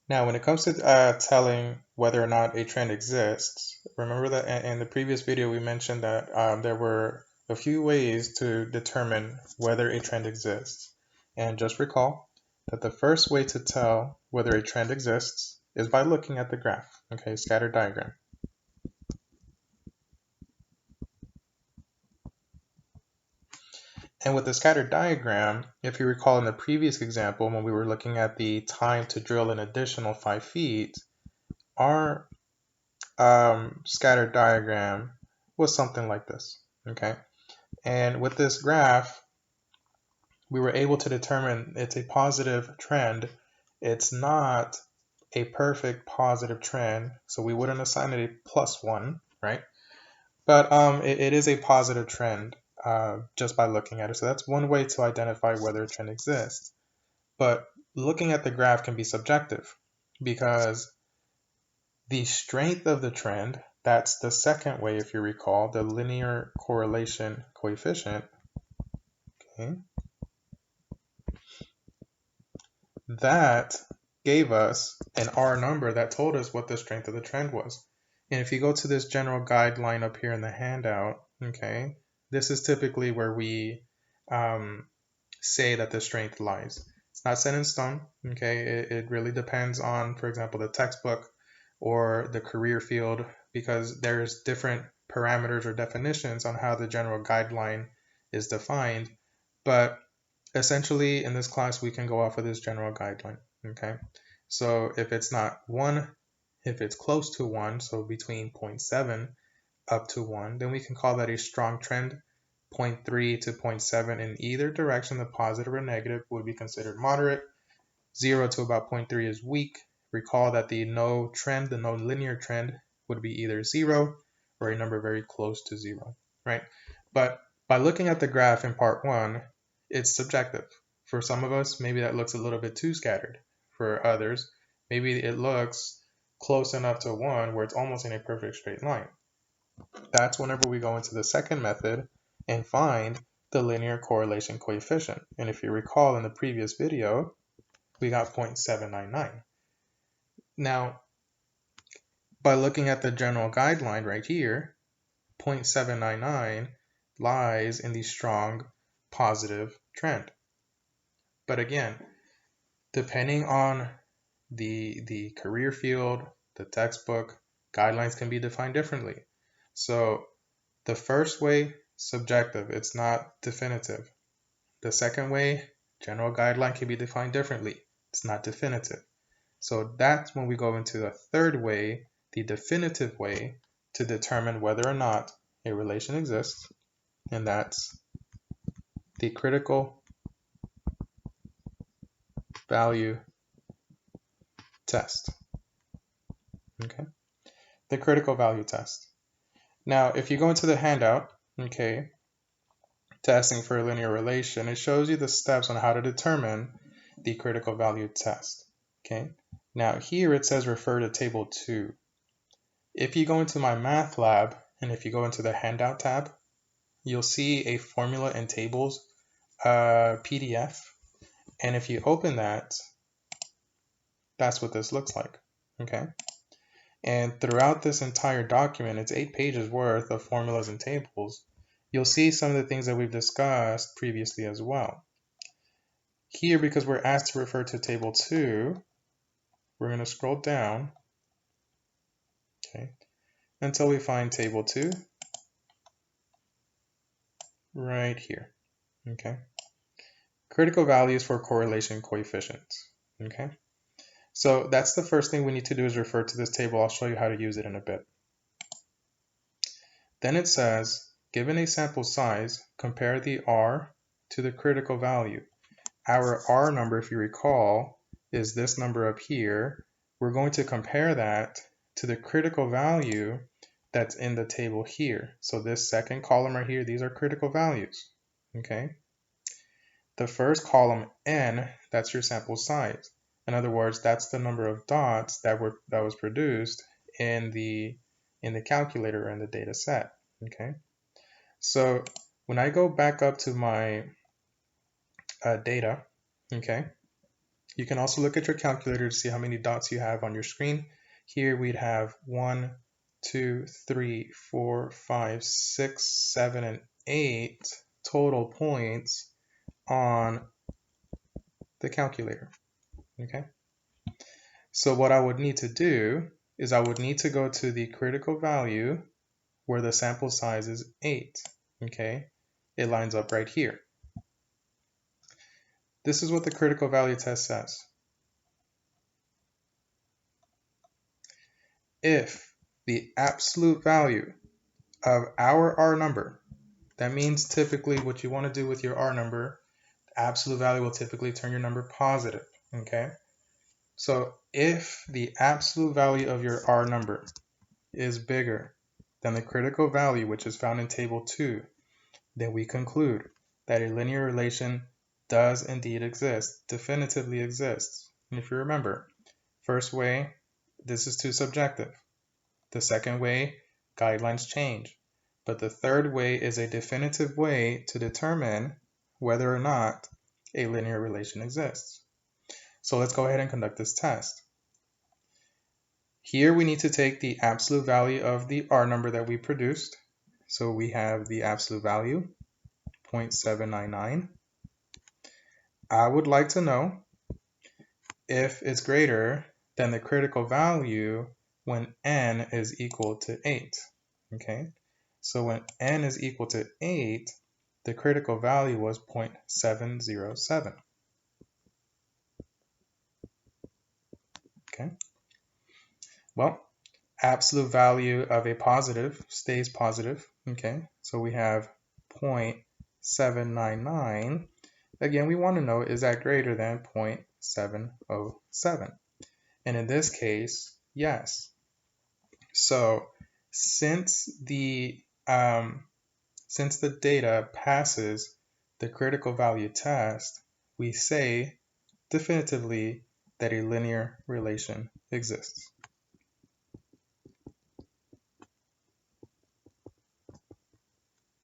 Now, when it comes to telling whether or not a trend exists, remember that in the previous video we mentioned that there were a few ways to determine whether a trend exists. And just recall that the first way to tell whether a trend exists is by looking at the graph, okay, scatter diagram. And with the scatter diagram, if you recall in the previous example when we were looking at the time to drill an additional 5 feet, our scatter diagram was something like this, okay? And with this graph, we were able to determine it's a positive trend. It's not a perfect positive trend, so we wouldn't assign it a +1, right? But it is a positive trend just by looking at it. So that's one way to identify whether a trend exists. But looking at the graph can be subjective because the strength of the trend, that's the second way, if you recall, the linear correlation coefficient, okay, that gave us an R number that told us what the strength of the trend was. And if you go to this general guideline up here in the handout, okay, this is typically where we say that the strength lies. It's not set in stone, okay? It really depends on, for example, the textbook or the career field, because there's different parameters or definitions on how the general guideline is defined. But essentially, in this class, we can go off of this general guideline, okay? So if it's not 1, if it's close to 1, so between 0.7 up to 1, then we can call that a strong trend. 0.3 to 0.7 in either direction, the positive or negative, would be considered moderate. 0 to about 0.3 is weak. Recall that the no trend, the no linear trend, would be either 0 or a number very close to 0, right? But by looking at the graph in part 1, it's subjective. For some of us, maybe that looks a little bit too scattered. For others, maybe it looks close enough to 1 where it's almost in a perfect straight line. That's whenever we go into the second method and find the linear correlation coefficient. And if you recall in the previous video, we got 0.799. Now, by looking at the general guideline right here, 0.799 lies in the strong positive trend. But again, depending on the career field, the textbook, guidelines can be defined differently. So the first way, subjective, it's not definitive. The second way, general guideline can be defined differently. It's not definitive. So that's when we go into the third way, the definitive way, to determine whether or not a relation exists, and that's the critical value test. Okay, the critical value test. Now, if you go into the handout, okay, testing for a linear relation, it shows you the steps on how to determine the critical value test. Okay, now here it says refer to table 2. If you go into MyMathLab and if you go into the handout tab, you'll see a formula and tables PDF. And if you open that, that's what this looks like. Okay. And throughout this entire document, it's 8 pages worth of formulas and tables. You'll see some of the things that we've discussed previously as well. Here, because we're asked to refer to table 2, we're going to scroll down, okay, until we find table 2 right here. Okay. Critical values for correlation coefficients. Okay. So that's the first thing we need to do is refer to this table. I'll show you how to use it in a bit. Then it says, given a sample size, compare the R to the critical value. Our R number, if you recall, is this number up here. We're going to compare that to the critical value that's in the table here. So this second column right here, these are critical values. Okay. The first column, N, that's your sample size. In other words, that's the number of dots that was produced in the calculator in the data set. Okay, so when I go back up to my data, okay, You can also look at your calculator to see how many dots you have on your screen. Here we'd have 1, 2, 3, 4, 5, 6, 7, and 8 total points on the calculator. Okay. So what I would need to do is I would need to go to the critical value where the sample size is 8. Okay. It lines up right here. This is what the critical value test says. If the absolute value of our R number, that means typically what you want to do with your R number, the absolute value will typically turn your number positive, okay? So if the absolute value of your R number is bigger than the critical value, which is found in table 2, then we conclude that a linear relation does indeed exist, definitively exists. And if you remember, first way, this is too subjective. The second way, guidelines change. But the third way is a definitive way to determine whether or not a linear relation exists. So let's go ahead and conduct this test. Here we need to take the absolute value of the R number that we produced. So we have the absolute value, 0.799. I would like to know if it's greater than the critical value when n is equal to 8. Okay, so when n is equal to 8, the critical value was 0.707. Okay, well, absolute value of a positive stays positive. Okay, so we have 0.799. Again, we want to know, is that greater than 0.707? And in this case, yes. So since the data passes the critical value test, we say definitively that a linear relation exists.